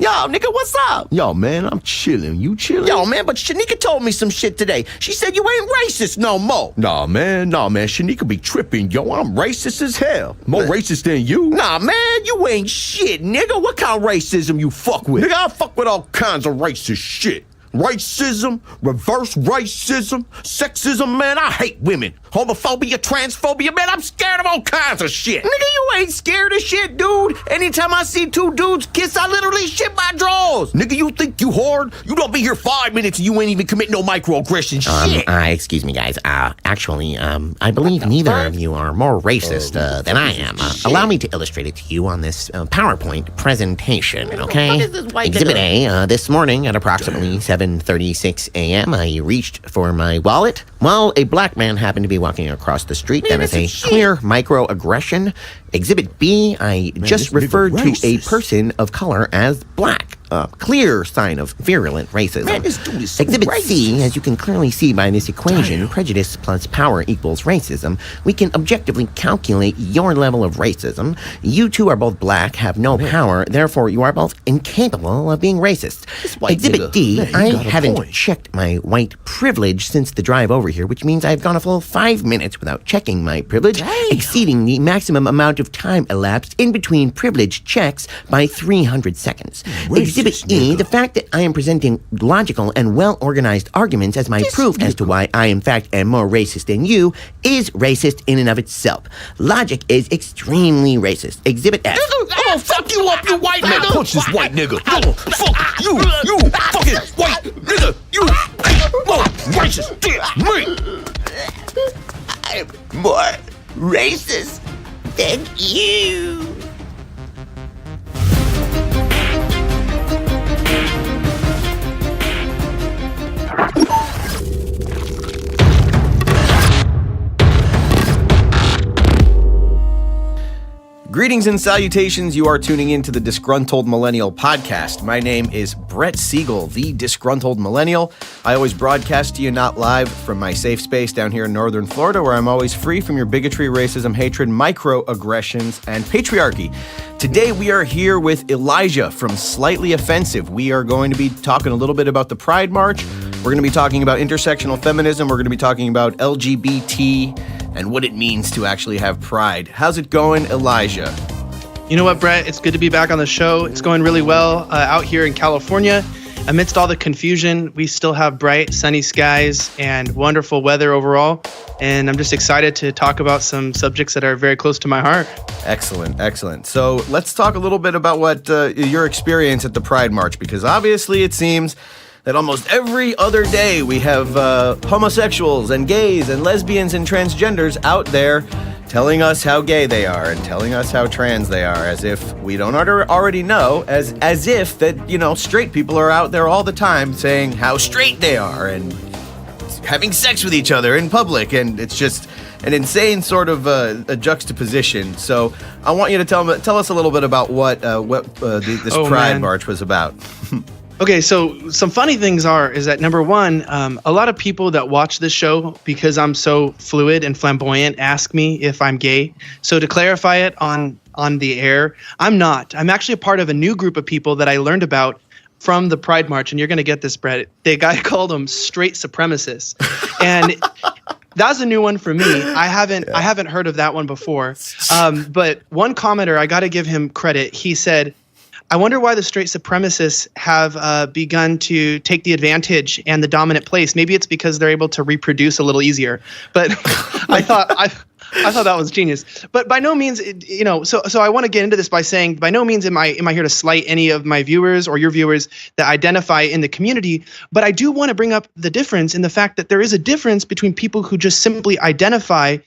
Yo, nigga, what's up? Yo, man, I'm chilling. You chilling? Yo, man, but Shanika told me some shit today. She said you ain't racist no more. Nah, man, Shanika be tripping, yo. I'm racist as hell. More racist than you. Nah, man, you ain't shit, nigga. What kind of racism you fuck with? Nigga, I fuck with all kinds of racist shit. Racism, reverse racism, sexism, man, I hate women. Homophobia, transphobia, man, I'm scared of all kinds of shit. Nigga, you ain't scared of shit, dude. Anytime I see two dudes kiss, I literally shit my drawers. Nigga, you think you hard? You don't be here 5 minutes and you ain't even commit no microaggression shit. Excuse me, guys. Actually, I believe neither of you are more racist than I am. Allow me to illustrate it to you on this PowerPoint presentation, okay? What is this white Exhibit nigga? A, this morning at approximately 7:36 a.m., I reached for my wallet while a black man happened to be walking across the street. That is a clear microaggression. Exhibit B, I just referred to a person of color as black. Clear sign of virulent racism. Man, this dude is so Exhibit racist. C, as you can clearly see by this equation, prejudice plus power equals racism, we can objectively calculate your level of racism. You two are both black, have no power, therefore you are both incapable of being racist. Exhibit nigga, D, man, I you got a haven't point. checked my white privilege since the drive over here, which means I've gone a full 5 minutes without checking my privilege, exceeding the maximum amount of time elapsed in between privilege checks by 300 seconds. Exhibit E, the fact that I am presenting logical and well-organized arguments as my proof as to why I, in fact, am more racist than you is racist in and of itself. Logic is extremely racist. Exhibit F. I'm gonna fuck you up, you white man. Punch this white nigga. I'm gonna fuck you fucking white nigga. You ain't more racist than me. I'm more racist than you. Greetings and salutations. You are tuning into the Disgruntled Millennial podcast. My name is Brett Segal, the Disgruntled Millennial. I always broadcast to you not live from my safe space down here in northern Florida, where I'm always free from your bigotry, racism, hatred, microaggressions, and patriarchy. Today we are here with Elijah from Slightly Offensive. We are going to be talking a little bit about the Pride March. We're going to be talking about intersectional feminism. We're going to be talking about LGBT and what it means to actually have pride. How's it going, Elijah? You know what, Brett? It's good to be back on the show. It's going really well out here in California. Amidst all the confusion, we still have bright, sunny skies and wonderful weather overall. And I'm just excited to talk about some subjects that are very close to my heart. Excellent, excellent. So let's talk a little bit about what your experience at the Pride March, because obviously it seems that almost every other day we have homosexuals and gays and lesbians and transgenders out there telling us how gay they are and telling us how trans they are, as if we don't already know, as if that, you know, straight people are out there all the time saying how straight they are and having sex with each other in public, and it's just an insane sort of a juxtaposition. So I want you to tell us a little bit about what this Pride March was about. Okay, so some funny things is that number one, a lot of people that watch this show, because I'm so fluid and flamboyant, ask me if I'm gay. So to clarify it on the air, I'm not. I'm actually a part of a new group of people that I learned about from the Pride March, and you're going to get this, Brett. The guy called them straight supremacists, and that's a new one for me. I haven't heard of that one before. But one commenter, I got to give him credit. He said, I wonder why the straight supremacists have begun to take the advantage and the dominant place. Maybe it's because they're able to reproduce a little easier. But I thought that was genius. But by no means, so I want to get into this by saying, by no means am I here to slight any of my viewers or your viewers that identify in the community. But I do want to bring up the difference in the fact that there is a difference between people who just simply identify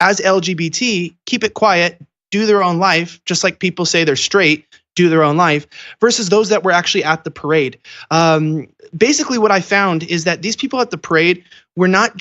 as LGBT, keep it quiet, do their own life, just like people say they're straight, do their own life, versus those that were actually at the parade. Basically what I found is that these people at the parade were they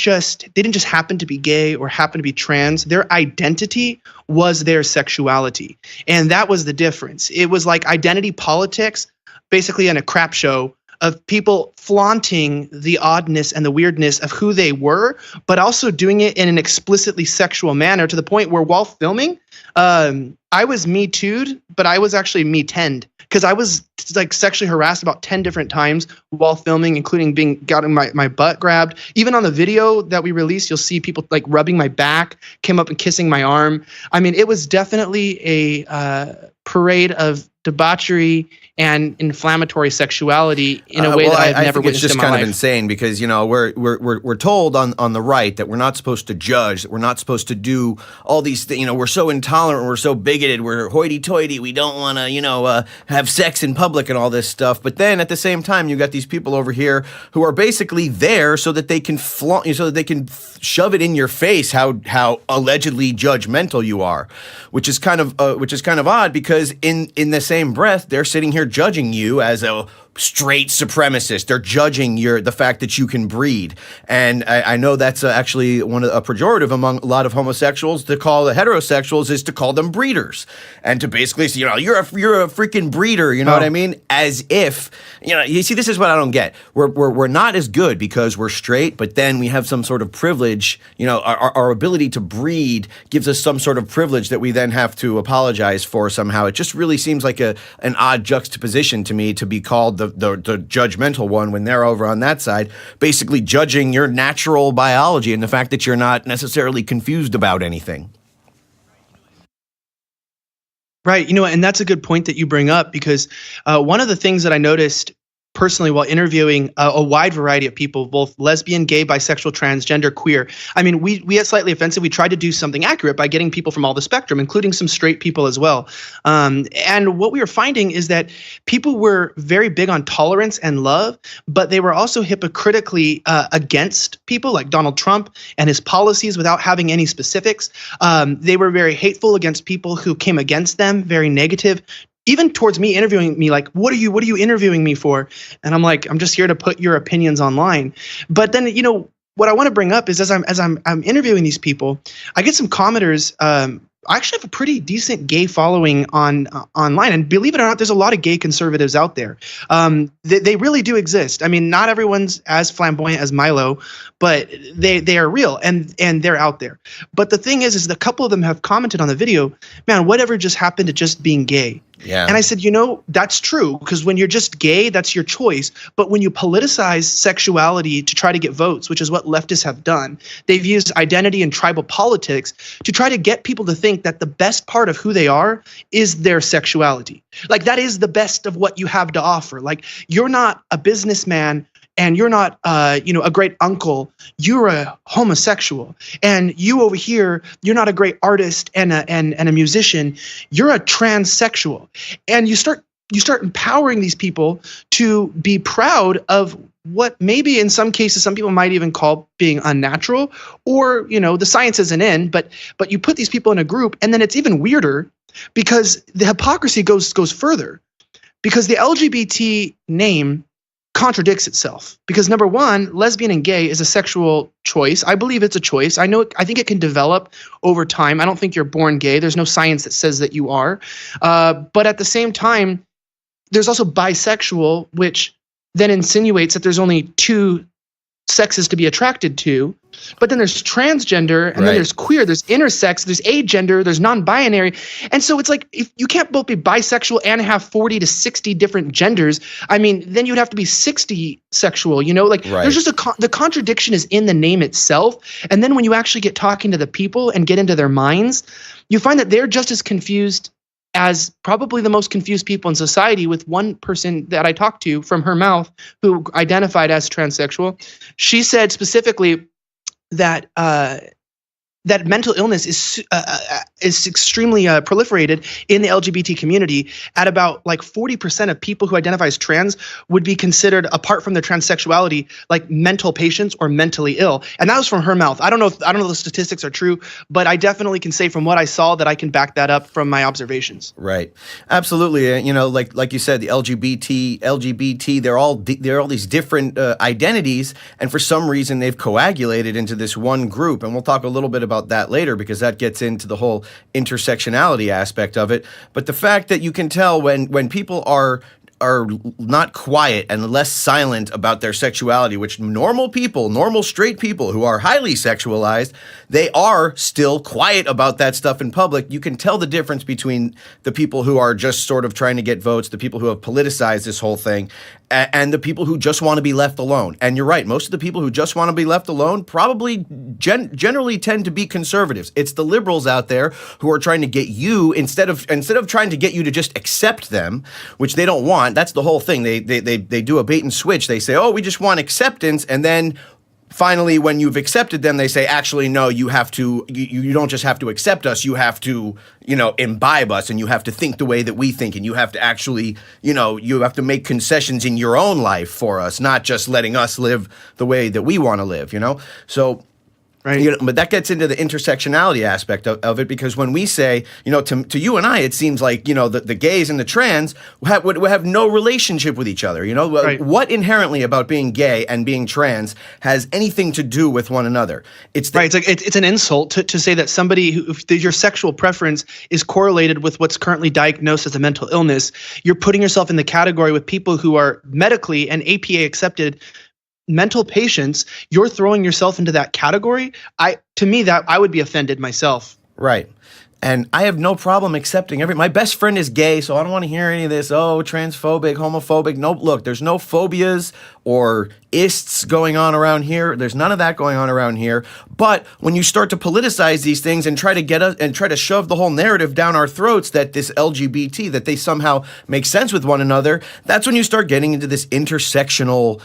didn't just happen to be gay or happen to be trans. Their identity was their sexuality. And that was the difference. It was like identity politics, basically in a crap show of people flaunting the oddness and the weirdness of who they were, but also doing it in an explicitly sexual manner to the point where while filming, I was Me Too'd, but I was actually Me 10'd because I was like sexually harassed about 10 different times while filming, including getting my butt grabbed. Even on the video that we released, you'll see people like rubbing my back, came up and kissing my arm. I mean, it was definitely a parade of debauchery and inflammatory sexuality in a way that I've never witnessed in my life. It's just kind of insane because, you know, we're told on the right that we're not supposed to judge, that we're not supposed to do all these things. You know, we're so intolerant, we're so bigoted, we're hoity-toity, we don't want to, you know, have sex in public and all this stuff. But then at the same time, you got these people over here who are basically there so that they can shove it in your face how allegedly judgmental you are, which is kind of odd because in the same breath they're sitting here judging you as a straight supremacist. They're judging the fact that you can breed, and I know that's actually a pejorative among a lot of homosexuals. To call the heterosexuals is to call them breeders, and to basically say, you know, you're a freaking breeder. You know what I mean? As if, you know, you see, this is what I don't get. We're not as good because we're straight, but then we have some sort of privilege. You know, our ability to breed gives us some sort of privilege that we then have to apologize for somehow. It just really seems like an odd juxtaposition to me to be called the judgmental one when they're over on that side, basically judging your natural biology and the fact that you're not necessarily confused about anything. Right. You know, and that's a good point that you bring up because one of the things that I noticed personally while interviewing a wide variety of people, both lesbian, gay, bisexual, transgender, queer. I mean, we at Slightly Offensive, we tried to do something accurate by getting people from all the spectrum, including some straight people as well. And what we were finding is that people were very big on tolerance and love, but they were also hypocritically against people like Donald Trump and his policies without having any specifics. They were very hateful against people who came against them, very negative. Even towards me, interviewing me, like, what are you interviewing me for? And I'm like, I'm just here to put your opinions online. But then, you know, what I want to bring up is as I'm interviewing these people, I get some commenters. I actually have a pretty decent gay following online, and believe it or not, there's a lot of gay conservatives out there. They really do exist. I mean, not everyone's as flamboyant as Milo, but they are real and they're out there. But the thing is a couple of them have commented on the video, man, whatever just happened to just being gay? Yeah. And I said, you know, that's true, because when you're just gay, that's your choice. But when you politicize sexuality to try to get votes, which is what leftists have done, they've used identity and tribal politics to try to get people to think that the best part of who they are is their sexuality. Like, that is the best of what you have to offer. Like, you're not a businessman and you're not, a great uncle. You're a homosexual, and you over here, you're not a great artist and a musician. You're a transsexual, and you start empowering these people to be proud of what maybe in some cases some people might even call being unnatural, or the science isn't in. But you put these people in a group, and then it's even weirder because the hypocrisy goes further, because the LGBT name contradicts itself. Because number one, lesbian and gay is a sexual choice. I believe it's a choice. I think it can develop over time. I don't think you're born gay. There's no science that says that you are. But at the same time, there's also bisexual, which then insinuates that there's only two sexes to be attracted to. But then there's transgender, and then there's queer, there's intersex, there's agender, there's non-binary. And so it's like, if you can't both be bisexual and have 40 to 60 different genders, I mean, then you'd have to be 60 sexual, There's just the contradiction is in the name itself. And then when you actually get talking to the people and get into their minds, you find that they're just as confused as probably the most confused people in society. With one person that I talked to from her mouth who identified as transsexual, she said specifically that that mental illness is extremely proliferated in the LGBT community. At about like 40% of people who identify as trans would be considered, apart from their transsexuality, like mental patients or mentally ill. And that was from her mouth. I don't know if the statistics are true, but I definitely can say from what I saw that I can back that up from my observations. Right, absolutely. Like you said, the LGBT, they're all these different identities, and for some reason they've coagulated into this one group. And we'll talk a little bit about that later, because that gets into the whole intersectionality aspect of it. But the fact that you can tell when people are are not quiet and less silent about their sexuality, which normal people, normal straight people who are highly sexualized, they are still quiet about that stuff in public. You can tell the difference between the people who are just sort of trying to get votes, the people who have politicized this whole thing, and the people who just want to be left alone. And you're right, most of the people who just want to be left alone probably generally tend to be conservatives. It's the liberals out there who are trying to get you, instead of trying to get you to just accept them, which they don't want. That's the whole thing. They do a bait and switch. They say, oh, we just want acceptance, and then finally, when you've accepted them, they say, actually, no, you have to, you don't just have to accept us, you have to, imbibe us, and you have to think the way that we think, and you have to actually, you have to make concessions in your own life for us, not just letting us live the way that we want to live, So, right. But that gets into the intersectionality aspect of it, because when we say, to you and I, it seems like, the gays and the trans would have no relationship with each other. Right. What inherently about being gay and being trans has anything to do with one another? Right. It's an insult to say that somebody if your sexual preference is correlated with what's currently diagnosed as a mental illness. You're putting yourself in the category with people who are medically and APA accepted mental patients. You're throwing yourself into that category. To me, that I would be offended myself. Right. And I have no problem accepting my best friend is gay, so I don't want to hear any of this, transphobic, homophobic. No, look, there's no phobias or ists going on around here. There's none of that going on around here. But when you start to politicize these things and try to shove the whole narrative down our throats that this LGBT, that they somehow make sense with one another, that's when you start getting into this intersectional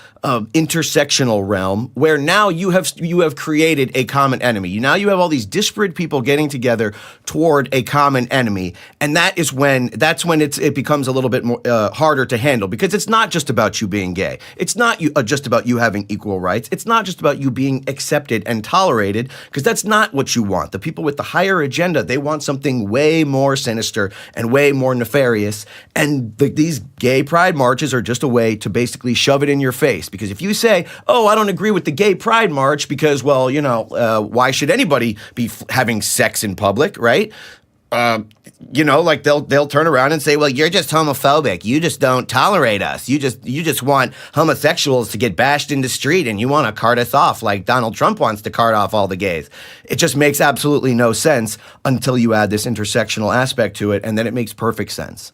realm, where now you have created a common enemy. Now you have all these disparate people getting together toward a common enemy, and that's when it becomes a little bit more harder to handle, because it's not just about you being gay. It's not just about you having equal rights. It's not just about you being accepted and tolerated, because that's not what you want. The people with the higher agenda, they want something way more sinister and way more nefarious. And these gay pride marches are just a way to basically shove it in your face. Because if you say, oh, I don't agree with the gay pride march because, well, why should anybody be having sex in public, right? They'll turn around and say, well, you're just homophobic. You just don't tolerate us. You just want homosexuals to get bashed in the street, and you want to cart us off like Donald Trump wants to cart off all the gays. It just makes absolutely no sense until you add this intersectional aspect to it, and then it makes perfect sense.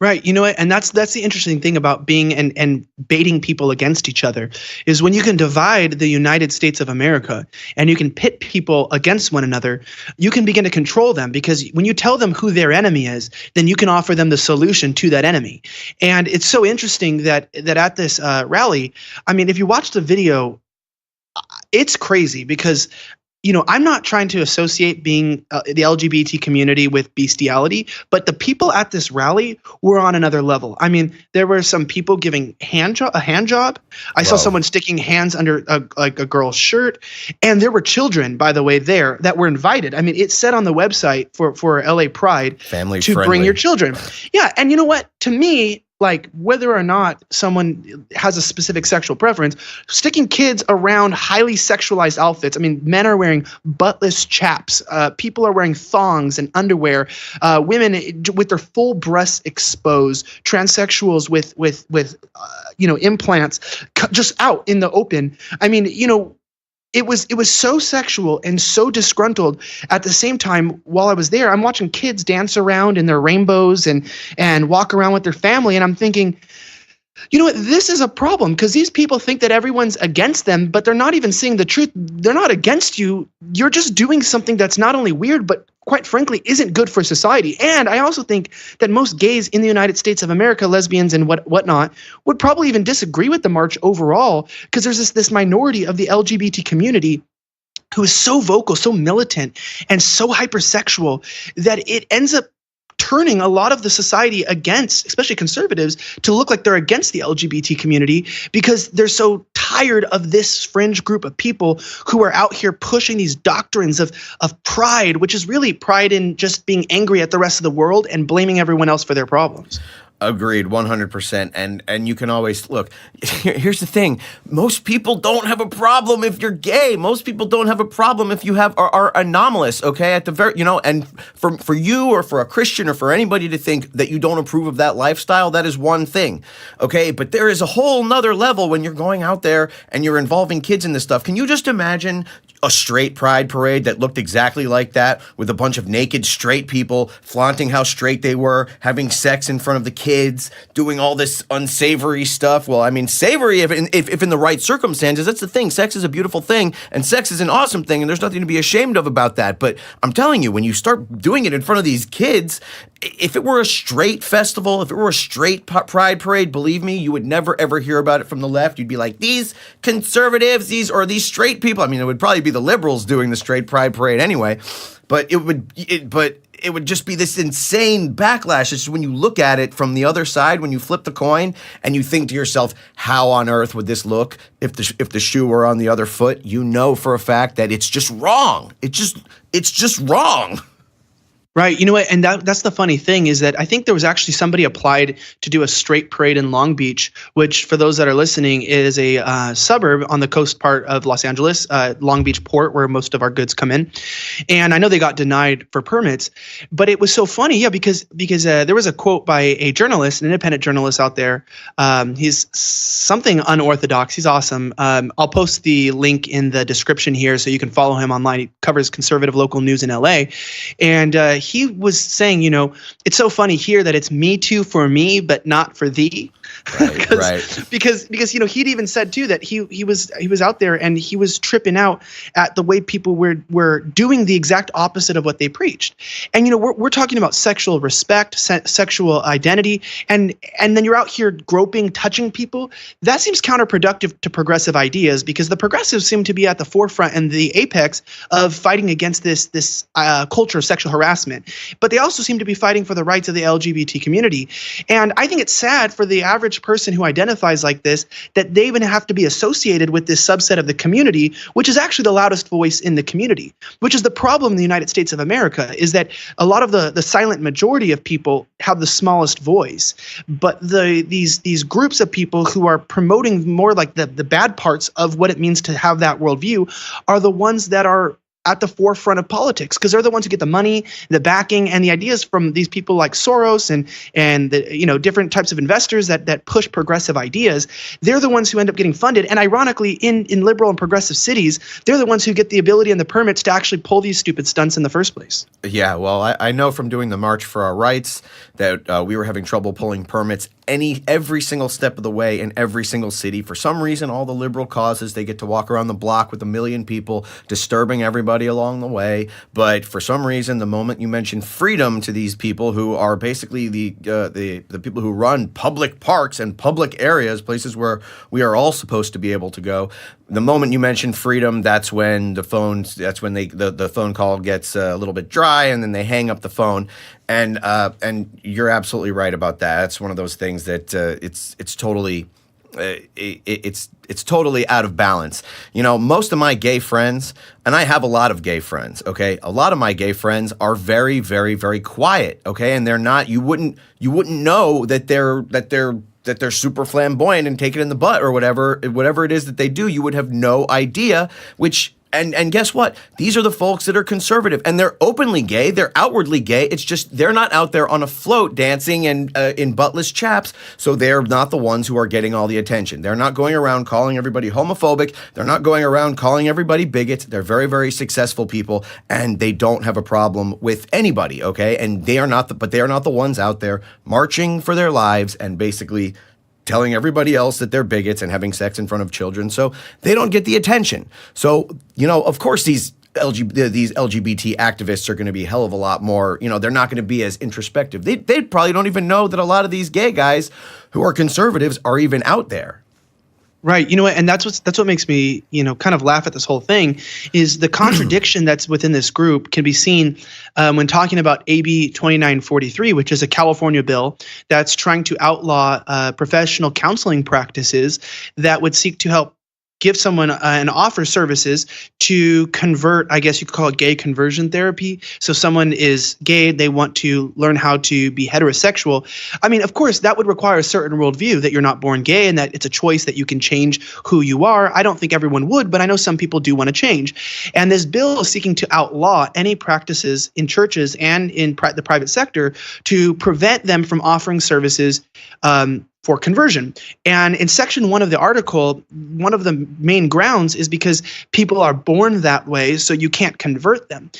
Right. And that's the interesting thing about being and baiting people against each other, is when you can divide the United States of America and you can pit people against one another, you can begin to control them, because when you tell them who their enemy is, then you can offer them the solution to that enemy. And it's so interesting that at this rally, I mean, if you watch the video, it's crazy, because I'm not trying to associate being the LGBT community with bestiality, but the people at this rally were on another level. I mean, there were some people giving a hand job. I saw someone sticking hands under a girl's shirt, and there were children, by the way, there that were invited. I mean, it said on the website for LA Pride family to friendly. Bring your children. Yeah, and you know what? To me, like, whether or not someone has a specific sexual preference, sticking kids around highly sexualized outfits. I mean, men are wearing buttless chaps. People are wearing thongs and underwear. Women with their full breasts exposed. Transsexuals with implants just out in the open. I mean, it was so sexual and so disgruntled. At the same time, while I was there, I'm watching kids dance around in their rainbows and walk around with their family, and I'm thinking, you know what, this is a problem, because these people think that everyone's against them, but they're not even seeing the truth. They're not against you. You're just doing something that's not only weird, but quite frankly, isn't good for society. And I also think that most gays in the United States of America, lesbians and whatnot, would probably even disagree with the march overall, because there's this minority of the LGBT community who is so vocal, so militant, and so hypersexual that it ends up turning a lot of the society against, especially conservatives, to look like they're against the LGBT community, because they're so tired of this fringe group of people who are out here pushing these doctrines of pride, which is really pride in just being angry at the rest of the world and blaming everyone else for their problems. Agreed, 100%. And you can always look. Here's the thing: most people don't have a problem if you're gay. Most people don't have a problem if you are anomalous. Okay, at the very, and for you or for a Christian or for anybody to think that you don't approve of that lifestyle, that is one thing. Okay, but there is a whole nother level when you're going out there and you're involving kids in this stuff. Can you just imagine a straight pride parade that looked exactly like that, with a bunch of naked straight people flaunting how straight they were, having sex in front of the kids, doing all this unsavory stuff? Well, I mean, savory if in the right circumstances. That's the thing. Sex is a beautiful thing, and sex is an awesome thing, and there's nothing to be ashamed of about that. But I'm telling you, when you start doing it in front of these kids, if it were a straight festival, if it were a straight pride parade, believe me, you would never ever hear about it from the left. You'd be like, these conservatives, these straight people. I mean, it would probably be the liberals doing the straight pride parade anyway, but it would just be this insane backlash. It's just when you look at it from the other side, when you flip the coin and you think to yourself, how on earth would this look if the shoe were on the other foot? You know for a fact that it's just wrong. It's just wrong. Right. You know what? And that's the funny thing, is that I think there was actually somebody applied to do a straight parade in Long Beach, which, for those that are listening, is a suburb on the coast part of Los Angeles, Long Beach Port, where most of our goods come in. And I know they got denied for permits, but it was so funny. Yeah, because there was a quote by a journalist, an independent journalist out there. He's something unorthodox. He's awesome. I'll post the link in the description here so you can follow him online. He covers conservative local news in LA. And he was saying, it's so funny here that it's me too for me, but not for thee. Right. Because he'd even said too that he was out there and he was tripping out at the way people were doing the exact opposite of what they preached. And we're talking about sexual respect, sexual identity, and then you're out here groping, touching people. That seems counterproductive to progressive ideas, because the progressives seem to be at the forefront and the apex of fighting against this culture of sexual harassment. But they also seem to be fighting for the rights of the LGBT community. And I think it's sad for the average person who identifies like this, that they even have to be associated with this subset of the community, which is actually the loudest voice in the community, which is the problem in the United States of America, is that a lot of the silent majority of people have the smallest voice. But these groups of people who are promoting more like the bad parts of what it means to have that worldview are the ones that are at the forefront of politics, because they're the ones who get the money, the backing, and the ideas from these people like Soros and the, different types of investors that push progressive ideas. They're the ones who end up getting funded. And ironically, in liberal and progressive cities, they're the ones who get the ability and the permits to actually pull these stupid stunts in the first place. Yeah, well, I know from doing the March for Our Rights that we were having trouble pulling permits every single step of the way in every single city. For some reason, all the liberal causes, they get to walk around the block with 1 million people, disturbing everybody along the way. But for some reason, the moment you mention freedom to these people, who are basically the people who run public parks and public areas, places where we are all supposed to be able to go, the moment you mention freedom, that's when the phone call gets a little bit dry, and then they hang up the phone. And you're absolutely right about that. It's one of those things that it's totally out of balance. Most of my gay friends, and I have a lot of gay friends, okay? A lot of my gay friends are very, very, very quiet, okay? And they're not. You wouldn't know that they're super flamboyant and take it in the butt or whatever it is that they do. You would have no idea, and guess what? These are the folks that are conservative, and they're openly gay. They're outwardly gay. It's just they're not out there on a float dancing and in buttless chaps, so they're not the ones who are getting all the attention. They're not going around calling everybody homophobic. They're not going around calling everybody bigots. They're very, very successful people, and they don't have a problem with anybody, okay? And they are not the ones out there marching for their lives and basically telling everybody else that they're bigots and having sex in front of children, so they don't get the attention. So, of course, these LGBT activists are going to be a hell of a lot more, they're not going to be as introspective. They probably don't even know that a lot of these gay guys who are conservatives are even out there. Right. And that's what makes me, kind of laugh at this whole thing, is the contradiction that's within this group can be seen when talking about AB 2943, which is a California bill that's trying to outlaw professional counseling practices that would seek to help give someone and offer services to convert, I guess you could call it gay conversion therapy. So someone is gay, they want to learn how to be heterosexual. I mean, of course, that would require a certain worldview that you're not born gay and that it's a choice that you can change who you are. I don't think everyone would, but I know some people do want to change. And this bill is seeking to outlaw any practices in churches and in the private sector to prevent them from offering services for conversion. And in section 1 of the article, one of the main grounds is because people are born that way, so you can't convert them.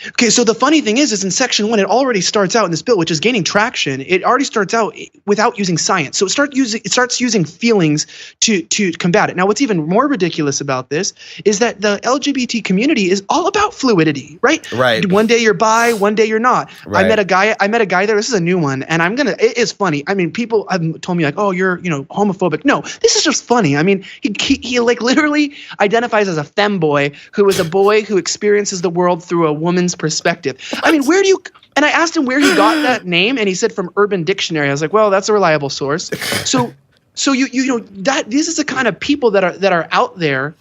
Okay, so the funny thing is in section 1, it already starts out in this bill, which is gaining traction. It already starts out without using science. So it starts using feelings to combat it. Now, what's even more ridiculous about this is that the LGBT community is all about fluidity, right? Right. One day you're bi, one day you're not. Right. I met a guy there. This is a new one, and it is funny. I mean, people have told me like, oh, you're, homophobic. No, this is just funny. I mean, he like literally identifies as a femboy who is a boy who experiences the world through a woman's perspective. I mean, and I asked him where he got that name, and he said from Urban Dictionary. I was like, well, that's a reliable source. So that this is the kind of people that are out there,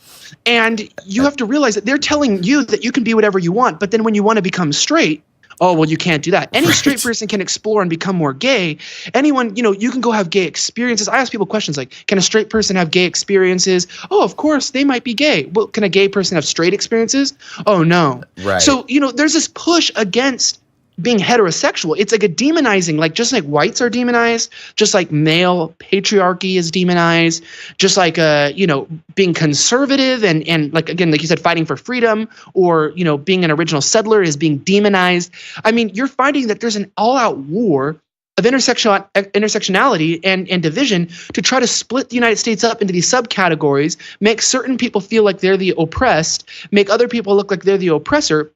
and you have to realize that they're telling you that you can be whatever you want, but then when you want to become straight, oh, well, you can't do that. Any straight person can explore and become more gay. Anyone, you can go have gay experiences. I ask people questions like, can a straight person have gay experiences? Oh, of course, they might be gay. Well, can a gay person have straight experiences? Oh, no. Right. So, there's this push against being heterosexual. It's like a demonizing, like just like whites are demonized, just like male patriarchy is demonized, just like being conservative and like, again, like you said, fighting for freedom or being an original settler is being demonized. I mean, you're finding that there's an all-out war of intersectionality and division to try to split the United States up into these subcategories, make certain people feel like they're the oppressed, make other people look like they're the oppressor.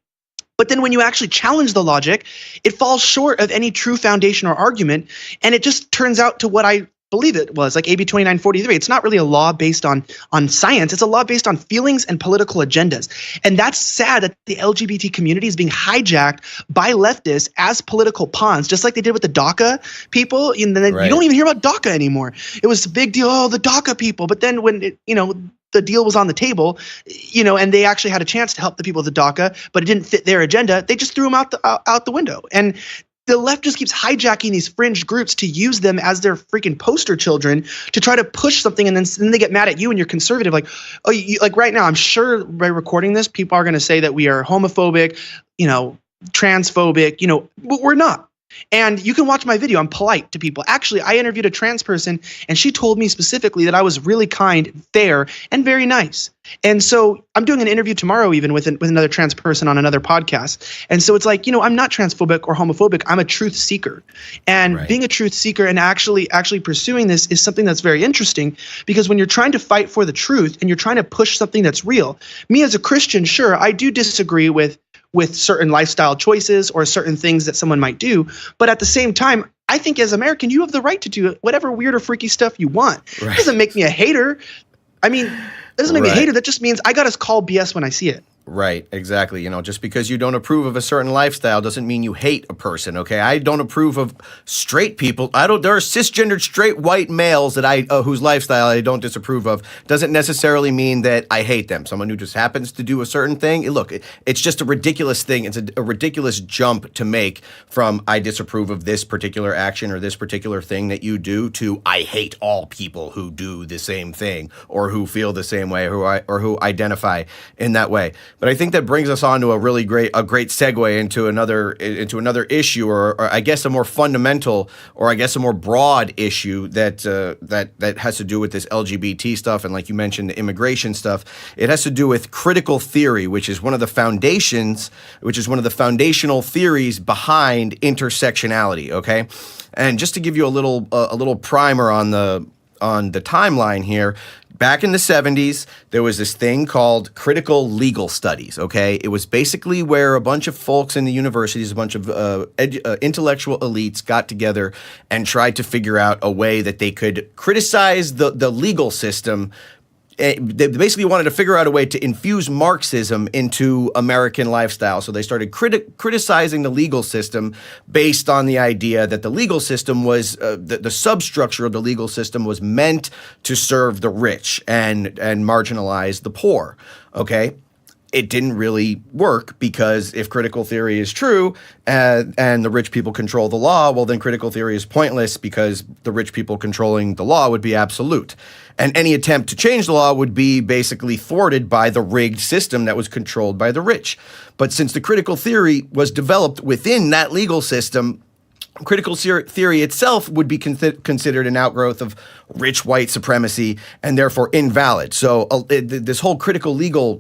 But then when you actually challenge the logic, it falls short of any true foundation or argument, and it just turns out to what I believe it was, like AB 2943. It's not really a law based on science. It's a law based on feelings and political agendas. And that's sad that the LGBT community is being hijacked by leftists as political pawns, just like they did with the DACA people. And then Right. You don't even hear about DACA anymore. It was a big deal. Oh, the DACA people. But then when the deal was on the table, and they actually had a chance to help the people with the DACA, but it didn't fit their agenda. They just threw them out the window. And the left just keeps hijacking these fringe groups to use them as their freaking poster children to try to push something, and then they get mad at you and you're conservative. Like, oh, like right now, I'm sure by recording this, people are going to say that we are homophobic, transphobic, but we're not. And you can watch my video. I'm polite to people. Actually, I interviewed a trans person, and she told me specifically that I was really kind, fair, and very nice. And so I'm doing an interview tomorrow even with another trans person on another podcast. And so it's like, I'm not transphobic or homophobic. I'm a truth seeker. And Right. being a truth seeker and actually pursuing this is something that's very interesting, because when you're trying to fight for the truth and you're trying to push something that's real, me as a Christian, sure, I do disagree with certain lifestyle choices or certain things that someone might do. But at the same time, I think as American, you have the right to do whatever weird or freaky stuff you want. Right. It doesn't make me a hater. I mean, it doesn't make me a Right. hater. That just means I got to call BS when I see it. Right, exactly. Just because you don't approve of a certain lifestyle doesn't mean you hate a person, okay? I don't approve of straight people. There are cisgendered straight white males that whose lifestyle I don't disapprove of. Doesn't necessarily mean that I hate them. Someone who just happens to do a certain thing. Look, it's just a ridiculous thing. It's a ridiculous jump to make from I disapprove of this particular action or this particular thing that you do to I hate all people who do the same thing or who feel the same way or who identify in that way. But I think that brings us on to a great segue into another issue, or I guess a more fundamental, or I guess a more broad issue that has to do with this LGBT stuff, and like you mentioned, the immigration stuff. It has to do with critical theory, which is one of the foundational theories behind intersectionality. Okay, and just to give you a little primer on the timeline here. Back in the 70s, there was this thing called critical legal studies, okay? It was basically where a bunch of folks in the universities, a bunch of intellectual elites got together and tried to figure out a way that they could criticize the legal system they basically wanted to figure out a way to infuse Marxism into American lifestyle. So they started criticizing the legal system based on the idea that the legal system was, the substructure of the legal system was meant to serve the rich and marginalize the poor, okay? It didn't really work, because if critical theory is true and the rich people control the law, well, then critical theory is pointless, because the rich people controlling the law would be absolute. And any attempt to change the law would be basically thwarted by the rigged system that was controlled by the rich. But since the critical theory was developed within that legal system, critical theory itself would be considered an outgrowth of rich white supremacy and therefore invalid. So this whole critical legal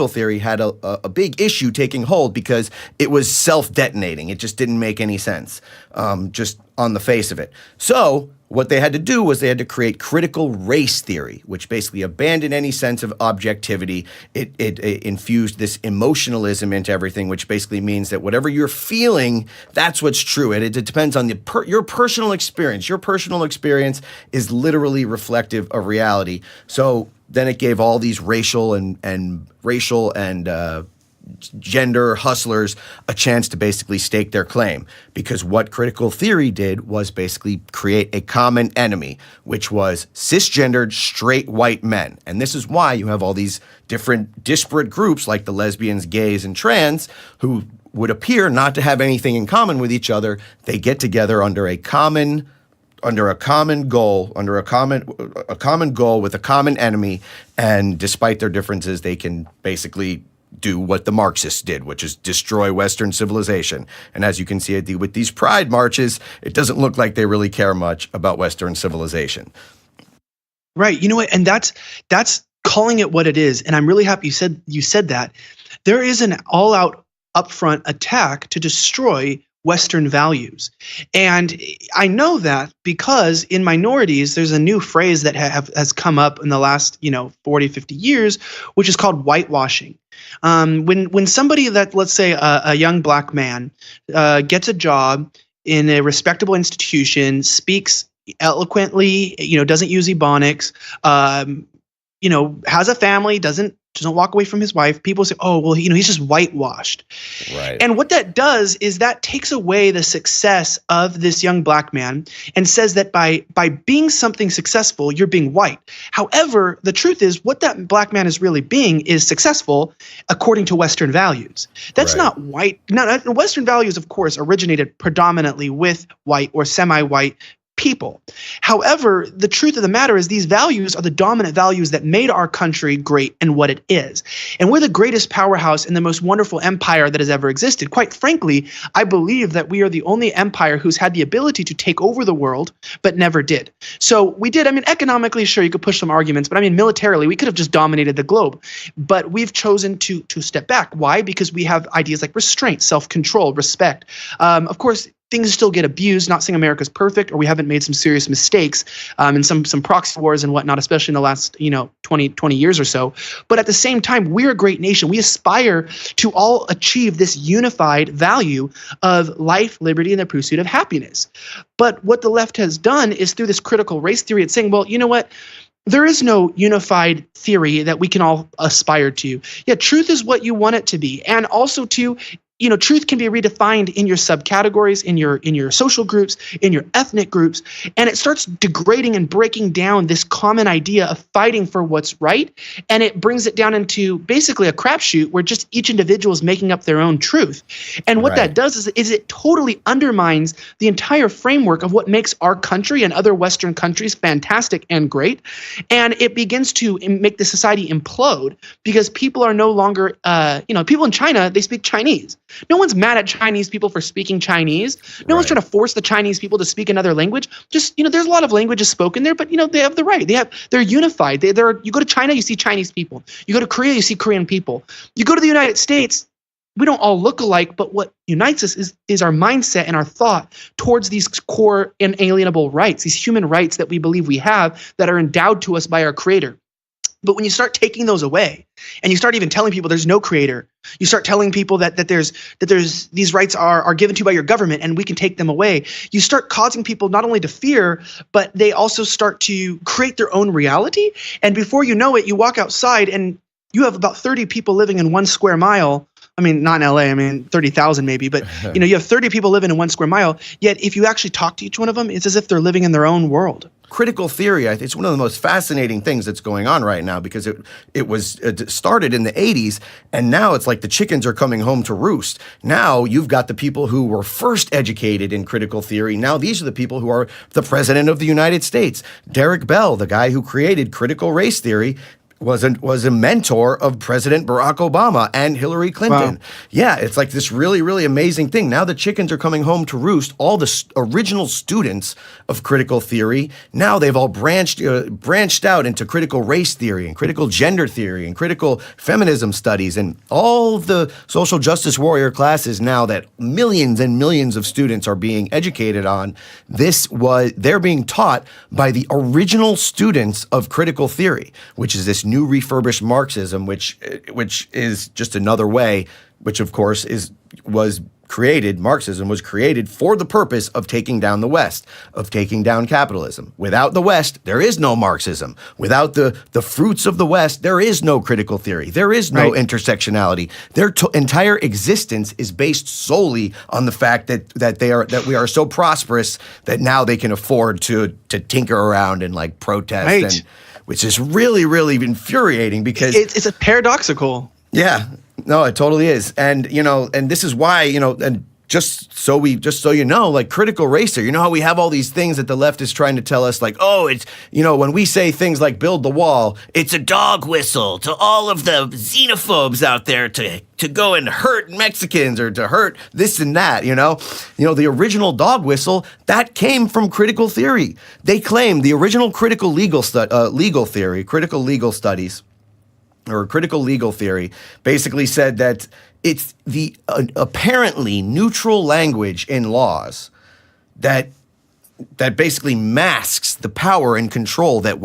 theory had a big issue taking hold, because it was self-detonating. It just didn't make any sense, just on the face of it. So what they had to do was they had to create critical race theory, which basically abandoned any sense of objectivity. It infused this emotionalism into everything, which basically means that whatever you're feeling, that's what's true. And it depends on your personal experience. Your personal experience is literally reflective of reality. So then it gave all these racial and gender hustlers a chance to basically stake their claim, because what critical theory did was basically create a common enemy, which was cisgendered straight white men. And this is why you have all these different disparate groups like the lesbians, gays, and trans, who would appear not to have anything in common with each other. They get together under a common goal with a common enemy, and despite their differences, they can basically do what the Marxists did, which is destroy Western civilization. And as you can see with these pride marches, it doesn't look like they really care much about Western civilization. Right. You know what? And that's calling it what it is. And I'm really happy you said that. There is an all-out upfront attack to destroy Western values. And I know that because in minorities, there's a new phrase that has come up in the last, 40, 50 years, which is called whitewashing. When somebody that, let's say a young black man gets a job in a respectable institution, speaks eloquently, doesn't use ebonics, has a family, doesn't walk away from his wife, people say, oh, well, he's just whitewashed. Right. And what that does is that takes away the success of this young black man and says that by being something successful, you're being white. However, the truth is what that black man is really being is successful according to Western values. That's Right. not white. Western values, of course, originated predominantly with white or semi-white people. However, the truth of the matter is these values are the dominant values that made our country great and what it is. And we're the greatest powerhouse and the most wonderful empire that has ever existed. Quite frankly, I believe that we are the only empire who's had the ability to take over the world, but never did. So we did, economically, sure, you could push some arguments, but militarily, we could have just dominated the globe. But we've chosen to step back. Why? Because we have ideas like restraint, self-control, respect. Of course, things still get abused. Not saying America's perfect or we haven't made some serious mistakes in some proxy wars and whatnot, especially in the last 20 years or so. But at the same time, we're a great nation. We aspire to all achieve this unified value of life, liberty, and the pursuit of happiness. But what the left has done is through this critical race theory, it's saying, well, you know what? There is no unified theory that we can all aspire to. Yeah, truth is what you want it to be. And also to truth can be redefined in your subcategories, in your social groups, in your ethnic groups, and it starts degrading and breaking down this common idea of fighting for what's right, and it brings it down into basically a crapshoot where just each individual is making up their own truth. And what that does is it totally undermines the entire framework of what makes our country and other Western countries fantastic and great, and it begins to make the society implode because people are no longer, people in China, they speak Chinese. No one's mad at Chinese people for speaking Chinese. No one's trying to force the Chinese people to speak another language. Just, there's a lot of languages spoken there, but they have the right. They're unified. You go to China, you see Chinese people. You go to Korea, you see Korean people. You go to the United States, we don't all look alike, but what unites us is our mindset and our thought towards these core inalienable rights, these human rights that we believe we have that are endowed to us by our Creator. But when you start taking those away, and you start even telling people there's no creator, you start telling people that there's these rights are given to you by your government and we can take them away. You start causing people not only to fear, but they also start to create their own reality. And before you know it, you walk outside and you have about 30 people living in 1 square mile. I mean, not in LA, I mean 30,000 maybe, but you have 30 people living in 1 square mile. Yet if you actually talk to each one of them, it's as if they're living in their own world. Critical theory, I think it's one of the most fascinating things that's going on right now, because it started in the 80s, and now it's like the chickens are coming home to roost. Now you've got the people who were first educated in critical theory. Now these are the people who are the president of the United States. Derek Bell, the guy who created critical race theory, was a mentor of President Barack Obama and Hillary Clinton. Wow. Yeah, it's like this really, really amazing thing. Now the chickens are coming home to roost. All the original students of critical theory, now they've all branched out into critical race theory and critical gender theory and critical feminism studies, and all of the social justice warrior classes now that millions and millions of students are being educated on. They're being taught by the original students of critical theory, which is this new refurbished Marxism, which is just another way, which of course Marxism was created for the purpose of taking down the West, of taking down capitalism. Without the West, there is no Marxism. Without the fruits of the West, there is no critical theory. There is no intersectionality. Their entire existence is based solely on the fact that we are so prosperous that now they can afford to tinker around and like protest, Right. Which is really, really infuriating, because It's a paradoxical. yeah, no, it totally is. And, and this is why, and just so you know, like critical race theory, you know how we have all these things that the left is trying to tell us, like, oh, it's, when we say things like build the wall, it's a dog whistle to all of the xenophobes out there to go and hurt Mexicans or to hurt this and that, the original dog whistle, that came from critical theory. They claim the original critical legal theory, critical legal studies, or critical legal theory, basically said that it's the apparently neutral language in laws that basically masks the power and control that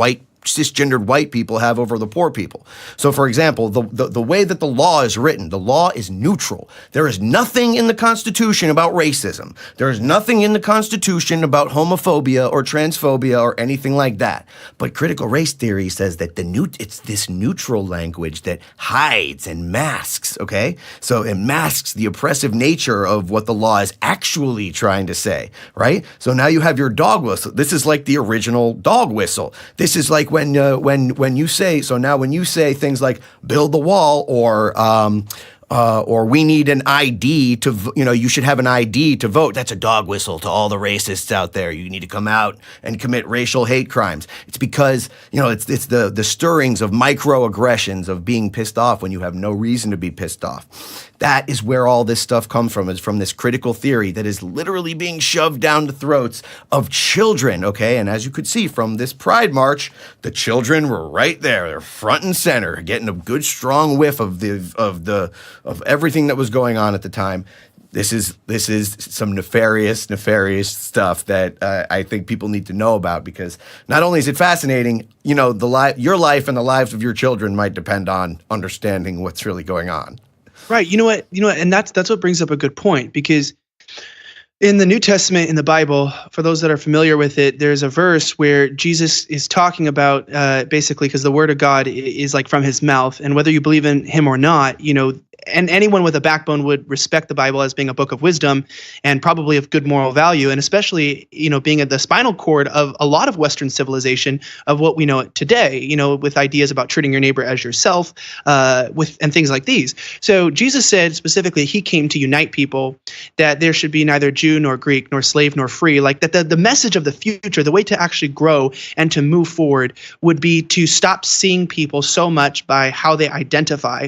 cisgendered white people have over the poor people. So, for example, the way that the law is written, the law is neutral. There is nothing in the Constitution about racism. There is nothing in the Constitution about homophobia or transphobia or anything like that. But critical race theory says that it's this neutral language that hides and masks, okay? So it masks the oppressive nature of what the law is actually trying to say, right? So now you have your dog whistle. This is like the original dog whistle. This is like when you say things like build the wall or we need an ID to, you should have an ID to vote. That's a dog whistle to all the racists out there. You need to come out and commit racial hate crimes. It's because, it's the stirrings of microaggressions of being pissed off when you have no reason to be pissed off. That is where all this stuff comes from, is from this critical theory that is literally being shoved down the throats of children, okay? And as you could see from this Pride March, the children were right there. They're front and center, getting a good strong whiff of everything that was going on at the time. This is some nefarious stuff that I think people need to know about, because not only is it fascinating, your life and the lives of your children might depend on understanding what's really going on. Right. You know what, and that's what brings up a good point, because in the New Testament, in the Bible, for those that are familiar with it, there's a verse where Jesus is talking about basically, because the word of God is like from his mouth, and whether you believe in him or not, and anyone with a backbone would respect the Bible as being a book of wisdom and probably of good moral value, and especially, being at the spinal cord of a lot of Western civilization of what we know it today, with ideas about treating your neighbor as yourself, and things like these. So Jesus said specifically he came to unite people, that there should be neither Jew nor Greek nor slave nor free, like that the message of the future, the way to actually grow and to move forward would be to stop seeing people so much by how they identify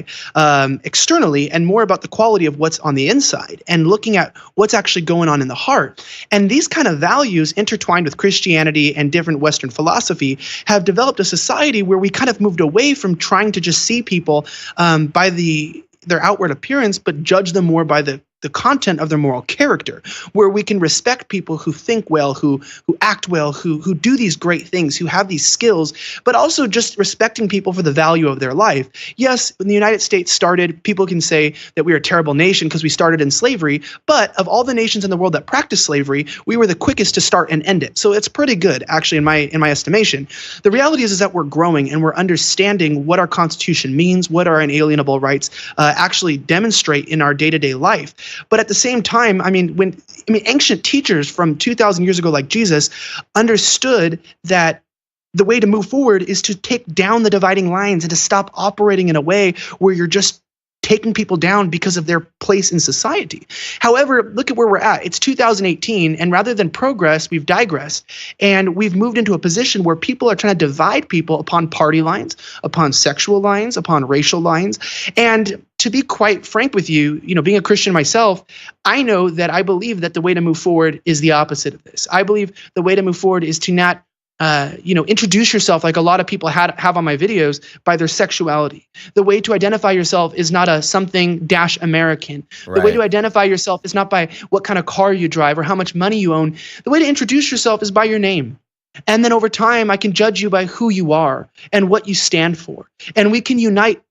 externally, and more about the quality of what's on the inside and looking at what's actually going on in the heart. And these kind of values intertwined with Christianity and different Western philosophy have developed a society where we kind of moved away from trying to just see people by their outward appearance, but judge them more by the the content of their moral character, where we can respect people who think well, who act well, who do these great things, who have these skills, but also just respecting people for the value of their life. Yes, when the United States started, people can say that we are a terrible nation because we started in slavery, but of all the nations in the world that practice slavery, we were the quickest to start and end it. So it's pretty good, actually, in my estimation. The reality is that we're growing and we're understanding what our Constitution means, what our inalienable rights actually demonstrate in our day-to-day life. But at the same time, ancient teachers from 2,000 years ago, like Jesus, understood that the way to move forward is to take down the dividing lines and to stop operating in a way where you're just taking people down because of their place in society. However, look at where we're at. It's 2018, and rather than progress, we've digressed. And we've moved into a position where people are trying to divide people upon party lines, upon sexual lines, upon racial lines. And to be quite frank with you, being a Christian myself, I know that I believe that the way to move forward is the opposite of this. I believe the way to move forward is to not introduce yourself like a lot of people have on my videos by their sexuality. The way to identify yourself is not a something dash American. The way to identify yourself is not by what kind of car you drive or how much money you own. The way to introduce yourself is by your name. And then over time, I can judge you by who you are and what you stand for. And we can unite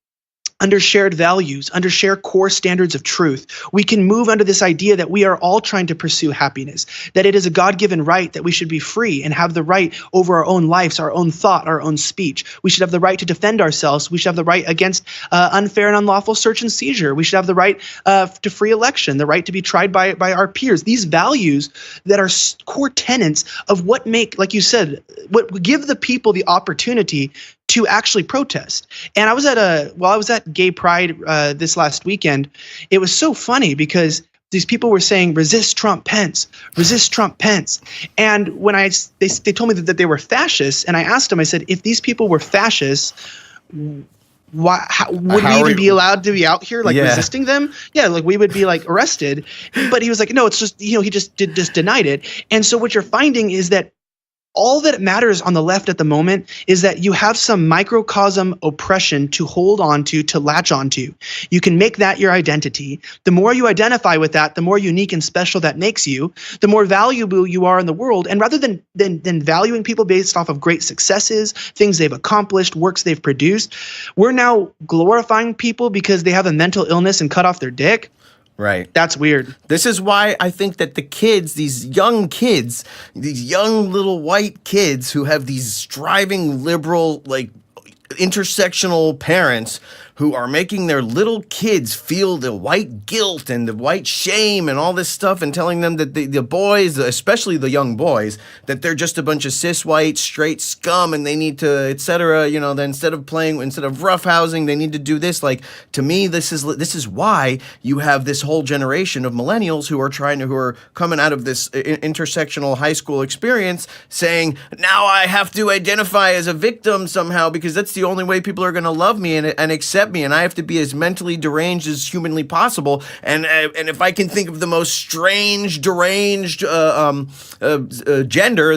under shared values, under shared core standards of truth. We can move under this idea that we are all trying to pursue happiness, that it is a God-given right that we should be free and have the right over our own lives, our own thought, our own speech. We should have the right to defend ourselves. We should have the right against unfair and unlawful search and seizure. We should have the right to free election, the right to be tried by our peers. These values that are core tenets of what make, like you said, what give the people the opportunity to actually protest. And I was at Gay Pride this last weekend. It was so funny because these people were saying, resist Trump, Pence, resist Trump, Pence. And when they told me that they were fascists, and I asked them, I said, if these people were fascists, would we even be allowed to be out here resisting them? Yeah, like we would be like arrested. But he was like, no, it's just, he just denied it. And so what you're finding is that all that matters on the left at the moment is that you have some microcosm oppression to hold on to latch onto. You can make that your identity. The more you identify with that, the more unique and special that makes you, the more valuable you are in the world. And rather than valuing people based off of great successes, things they've accomplished, works they've produced, we're now glorifying people because they have a mental illness and cut off their dick. Right. That's weird. This is why I think that the kids, these young little white kids who have these striving liberal, intersectional parents who are making their little kids feel the white guilt and the white shame and all this stuff, and telling them that the boys, especially the young boys, that they're just a bunch of cis white straight scum and they need to, etc. Then instead of roughhousing, they need to do this. To me, this is why you have this whole generation of millennials who are coming out of this intersectional high school experience saying, now I have to identify as a victim somehow because that's the only way people are going to love me and accept me, and I have to be as mentally deranged as humanly possible. And if I can think of the most strange, deranged gender,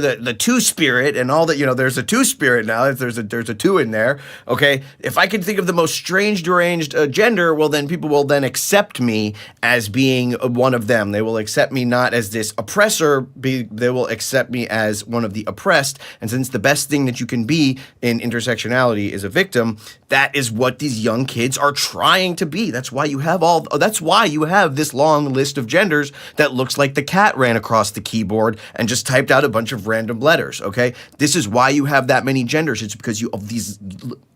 the two-spirit, and all that, there's a two-spirit now. There's a two in there. Okay, if I can think of the most strange, deranged gender, well, then people will then accept me as being one of them. They will accept me not as this oppressor. They will accept me as one of the oppressed. And since the best thing that you can be in intersectionality is a victim, that is what these young kids are trying to be. That's why you have this long list of genders that looks like the cat ran across the keyboard and just typed out a bunch of random letters, okay? This is why you have that many genders. It's because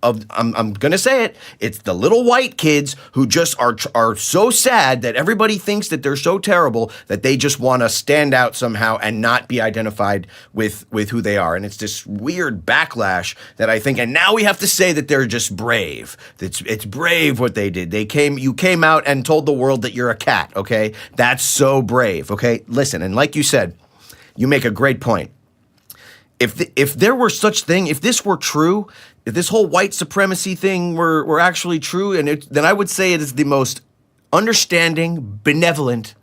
I'm going to say it, it's the little white kids who just are so sad that everybody thinks that they're so terrible that they just want to stand out somehow and not be identified with who they are. And it's this weird backlash that I think, and now we have to say that they're just brave. It's brave what they did. You came out and told the world that you're a cat, okay? That's so brave, okay? Listen, and like you said, you make a great point. If there were such thing, if this were true, if this whole white supremacy thing were actually true, then I would say it is the most understanding, benevolent,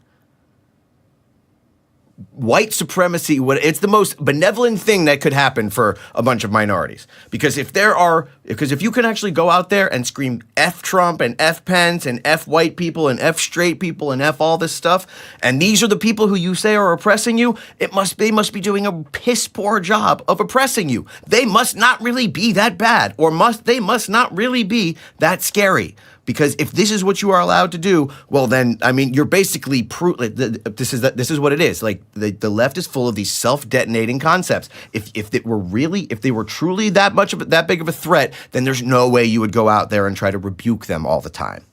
white supremacy, it's the most benevolent thing that could happen for a bunch of minorities. Because if you can actually go out there and scream F Trump and F Pence and F white people and F straight people and F all this stuff, and these are the people who you say are oppressing you, they must be doing a piss poor job of oppressing you. They must not really be that bad, or they must not really be that scary. Because if this is what you are allowed to do, well then, I mean, you're basically this is what it is. Like the left is full of these self-detonating concepts. If they were truly that big of a threat, then there's no way you would go out there and try to rebuke them all the time.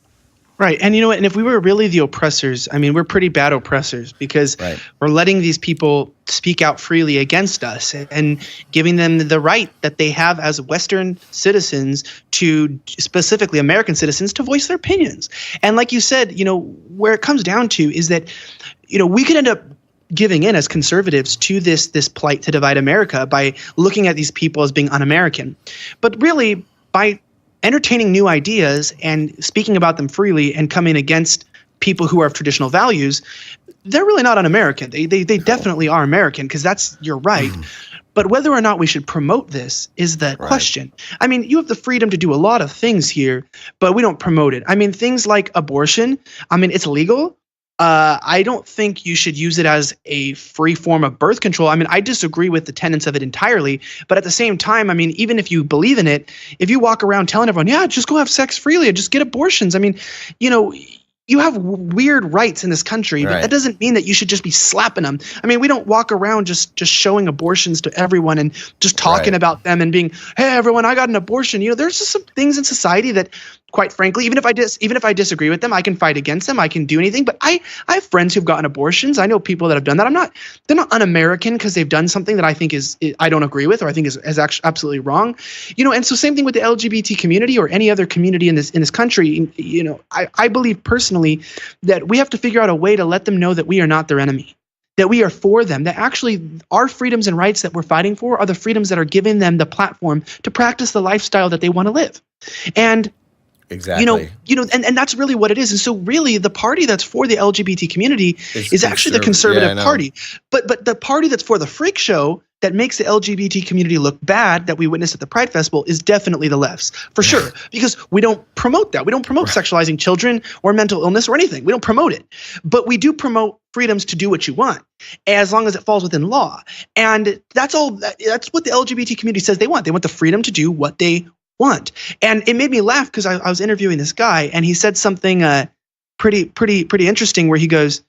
Right. And you know what? And if we were really the oppressors, I mean, we're pretty bad oppressors because we're letting these people speak out freely against us and giving them the right that they have as Western citizens to, specifically American citizens, to voice their opinions. And like you said, you know, where it comes down to is that, you know, we could end up giving in as conservatives to this plight to divide America by looking at these people as being un-American. But really, by entertaining new ideas and speaking about them freely and coming against people who are of traditional values, they're really not un-American. They definitely are American, because that's your right. But whether or not we should promote this is the question. I mean, you have the freedom to do a lot of things here, but we don't promote it. I mean, things like abortion, I mean, it's legal. I don't think you should use it as a free form of birth control. I mean, I disagree with the tenets of it entirely. But at the same time, I mean, even if you believe in it, if you walk around telling everyone, yeah, just go have sex freely and just get abortions. I mean, you know, you have weird rights in this country, but that doesn't mean that you should just be slapping them. I mean, we don't walk around just showing abortions to everyone and just talking about them and being, hey, everyone, I got an abortion. You know, there's just some things in society that, quite frankly, even if I disagree with them, I can fight against them. I can do anything. But I have friends who've gotten abortions. I know people that have done that. They're not un-American because they've done something that I think I don't agree with, or I think is actually absolutely wrong. You know, and so same thing with the LGBT community or any other community in this country. You know, I believe personally that we have to figure out a way to let them know that we are not their enemy, that we are for them, that actually our freedoms and rights that we're fighting for are the freedoms that are giving them the platform to practice the lifestyle that they want to live. And exactly. You know, and that's really what it is. And so really the party that's for the LGBT community is actually the conservative party. But the party that's for the freak show that makes the LGBT community look bad that we witnessed at the Pride Festival is definitely the left's, for sure, because we don't promote that. We don't promote sexualizing children or mental illness or anything. We don't promote it. But we do promote freedoms to do what you want, as long as it falls within law. And that's what the LGBT community says they want. They want the freedom to do what they want. And it made me laugh because I was interviewing this guy and he said something pretty interesting where he goes,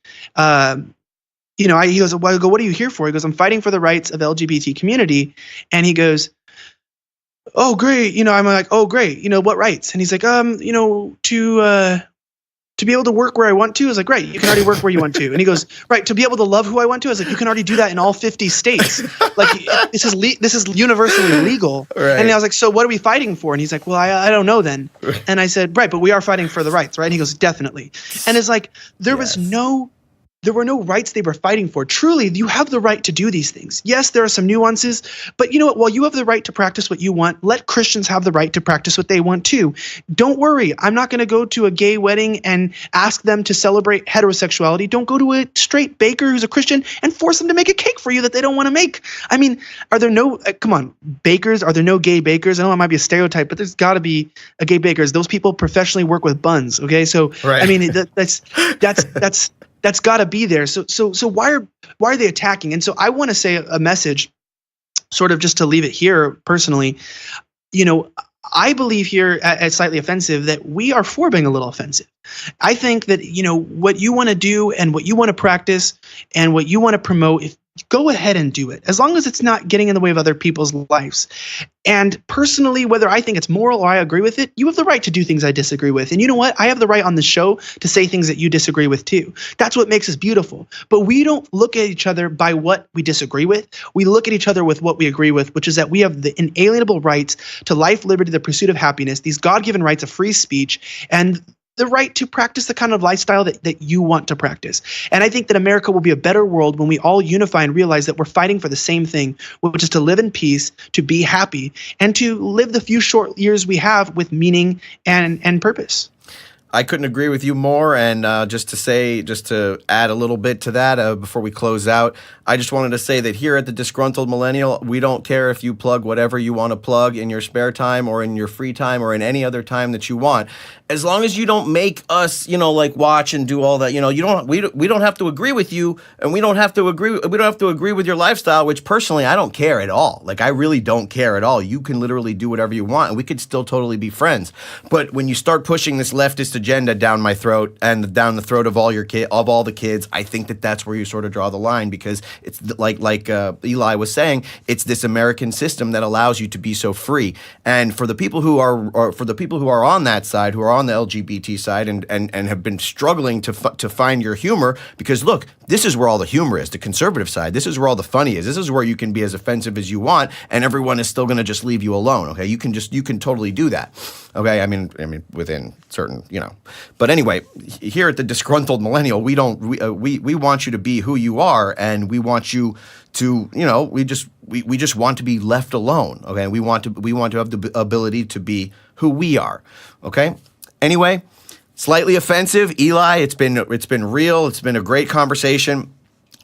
you know, he goes, well, I go, what are you here for? He goes, I'm fighting for the rights of LGBT community. And he goes, oh, great. You know, I'm like, oh, great. You know, what rights? And he's like, you know, to be able to work where I want to. I was like, great, you can already work where you want to. And he goes, right, to be able to love who I want to. I was like, you can already do that in all 50 states. Like, this is universally legal. Right. And I was like, so what are we fighting for? And he's like, well, I don't know then. And I said, right, but we are fighting for the rights, right? And he goes, definitely. And it's like, there were no rights they were fighting for. Truly, you have the right to do these things. Yes, there are some nuances, but you know what? While you have the right to practice what you want, let Christians have the right to practice what they want too. Don't worry. I'm not going to go to a gay wedding and ask them to celebrate heterosexuality. Don't go to a straight baker who's a Christian and force them to make a cake for you that they don't want to make. I mean, are there no, come on, bakers? Are there no gay bakers? I know it might be a stereotype, but there's got to be a gay bakers. Those people professionally work with buns. Okay. So, I mean, that's got to be there. So why are they attacking? And so I want to say a message, sort of just to leave it here personally. You know, I believe here at Slightly Offensive that we are for being a little offensive. I think that, you know, what you want to do and what you want to practice and what you want to promote, go ahead and do it, as long as it's not getting in the way of other people's lives. And personally, whether I think it's moral or I agree with it, you have the right to do things I disagree with. And you know what? I have the right on the show to say things that you disagree with too. That's what makes us beautiful. But we don't look at each other by what we disagree with. We look at each other with what we agree with, which is that we have the inalienable rights to life, liberty, the pursuit of happiness, these God-given rights of free speech, and the right to practice the kind of lifestyle that you want to practice. And I think that America will be a better world when we all unify and realize that we're fighting for the same thing, which is to live in peace, to be happy, and to live the few short years we have with meaning and purpose. I couldn't agree with you more. And just to add a little bit to that before we close out, I just wanted to say that here at the Disgruntled Millennial, we don't care if you plug whatever you want to plug in your spare time or in your free time or in any other time that you want. As long as you don't make us, like watch and do all that, we don't have to agree with you, and we don't have to agree with your lifestyle, which personally I don't care at all. Like, I really don't care at all. You can literally do whatever you want, and we could still totally be friends. But when you start pushing this leftist agenda down my throat and down the throat of all the kids, I think that's where you sort of draw the line, because it's like Eli was saying, it's this American system that allows you to be so free. And for the people who are on that side, who are on the LGBT side and have been struggling to find your humor, because look, this is where all the humor is, the conservative side. This is where all the funny is. This is where you can be as offensive as you want, and everyone is still going to just leave you alone. Okay, you can totally do that. Okay, I mean within certain, But anyway, here at the Disgruntled Millennial, we want you to be who you are, and we want you to, we just want to be left alone. Okay, we want to have the ability to be who we are. Okay. Anyway, Slightly Offensive, Eli, it's been real. It's been a great conversation.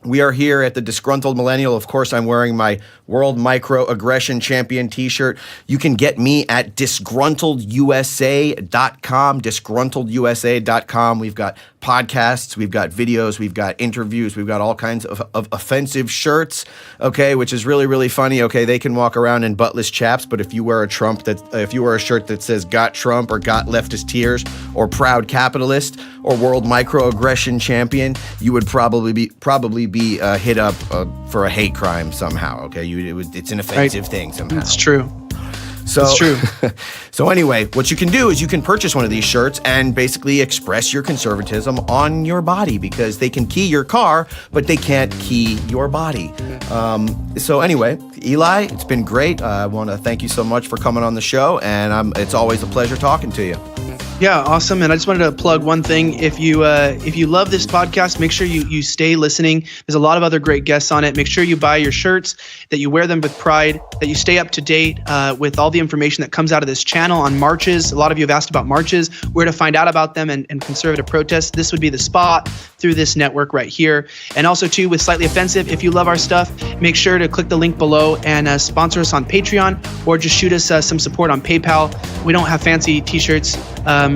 We are here at the Disgruntled Millennial. Of course, I'm wearing my World Microaggression Champion t-shirt. You can get me at disgruntledusa.com, disgruntledusa.com. We've got podcasts, we've got videos, we've got interviews, we've got all kinds of offensive shirts, okay, which is really, really funny. Okay, they can walk around in buttless chaps, but if you wear a shirt that says "Got Trump" or "Got Leftist Tears" or "Proud Capitalist" or "World Microaggression Champion," you would probably be hit up for a hate crime somehow. Okay, it's an offensive thing somehow. It's true. So, it's true. So anyway, what you can do is you can purchase one of these shirts and basically express your conservatism on your body, because they can key your car, but they can't key your body. So anyway, Eli, it's been great. I want to thank you so much for coming on the show, and it's always a pleasure talking to you. Yeah, awesome. And I just wanted to plug one thing. If you love this podcast, make sure you stay listening. There's a lot of other great guests on it. Make sure you buy your shirts, that you wear them with pride, that you stay up to date with all the information that comes out of this channel on marches. A lot of you have asked about marches, where to find out about them and conservative protests. This would be the spot through this network right here. And also, too, with Slightly Offensive, if you love our stuff, make sure to click the link below and sponsor us on Patreon, or just shoot us some support on PayPal. We don't have fancy t-shirts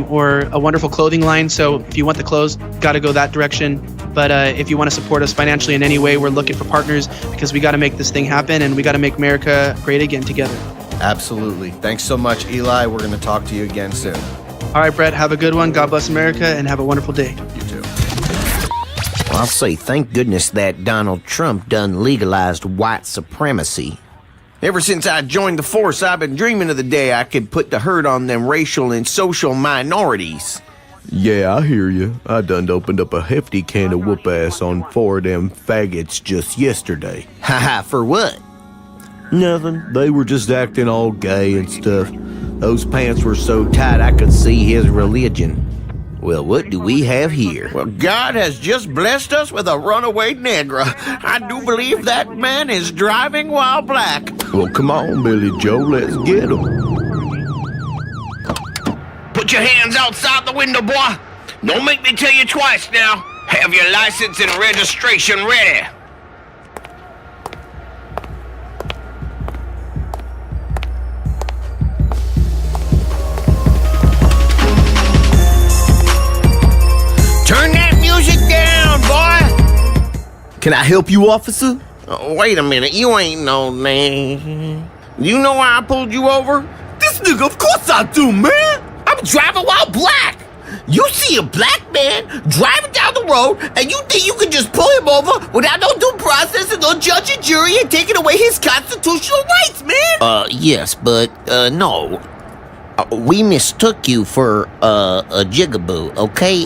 or a wonderful clothing line, so if you want the clothes, got to go that direction. But if you want to support us financially in any way, we're looking for partners, because we got to make this thing happen, and we got to make America great again together. Absolutely. Thanks so much, Eli. We're going to talk to you again soon. All right, Brett, have a good one. God bless America, and have a wonderful day. You too. Well, I'll say thank goodness that Donald Trump done legalized white supremacy. Ever since I joined the force, I've been dreaming of the day I could put the hurt on them racial and social minorities. Yeah, I hear you. I done opened up a hefty can of whoop-ass on 4 of them faggots just yesterday. Haha, for what? Nothing. They were just acting all gay and stuff. Those pants were so tight I could see his religion. Well, what do we have here? Well, God has just blessed us with a runaway negra. I do believe that man is driving while black. Well, come on, Billy Joe, let's get him. Put your hands outside the window, boy. Don't make me tell you twice now. Have your license and registration ready. Turn that music down, boy. Can I help you, officer? Oh, wait a minute, you ain't no name. You know why I pulled you over? This nigga, of course I do, man. I'm driving while black. You see a black man driving down the road, and you think you can just pull him over without no due process and no judge and jury and taking away his constitutional rights, man? Yes, but, no. We mistook you for, a jigaboo, okay?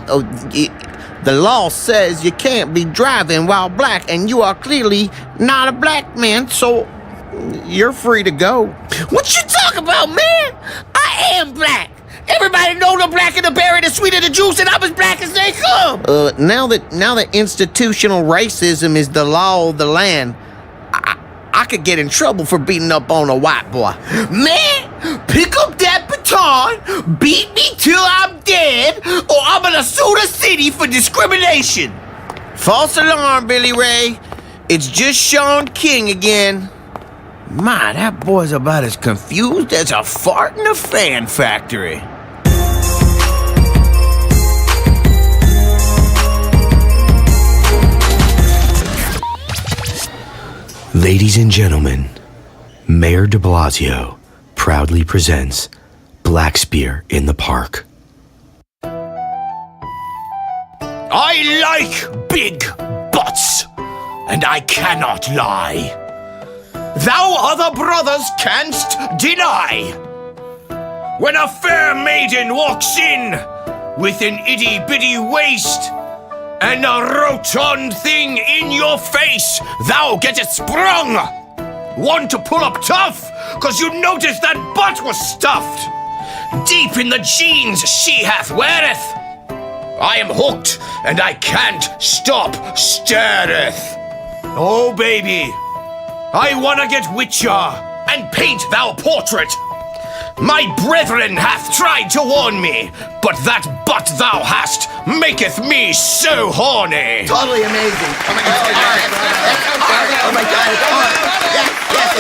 The law says you can't be driving while black, and you are clearly not a black man, so you're free to go. What you talking about, man? I am black. Everybody know the black and the berry, the sweet and the juice, and I'm as black as they come. Now that institutional racism is the law of the land, I could get in trouble for beating up on a white boy. Man, pick up that potato on, beat me till I'm dead, or I'm gonna sue the city for discrimination. False alarm, Billy Ray. It's just Sean King again. My, that boy's about as confused as a fart in a fan factory. Ladies and gentlemen, Mayor de Blasio proudly presents Black Spear in the Park. I like big butts, and I cannot lie. Thou other brothers canst deny. When a fair maiden walks in with an itty-bitty waist and a rotund thing in your face, thou gettest sprung. One to pull up tough, 'cause you noticed that butt was stuffed. Deep in the jeans she hath weareth. I am hooked, and I can't stop stareth. Oh, baby, I wanna get with ya and paint thou portrait. My brethren hath tried to warn me, but that butt thou hast maketh me so horny. Totally amazing. Oh my God. Oh my God. Yes, yes,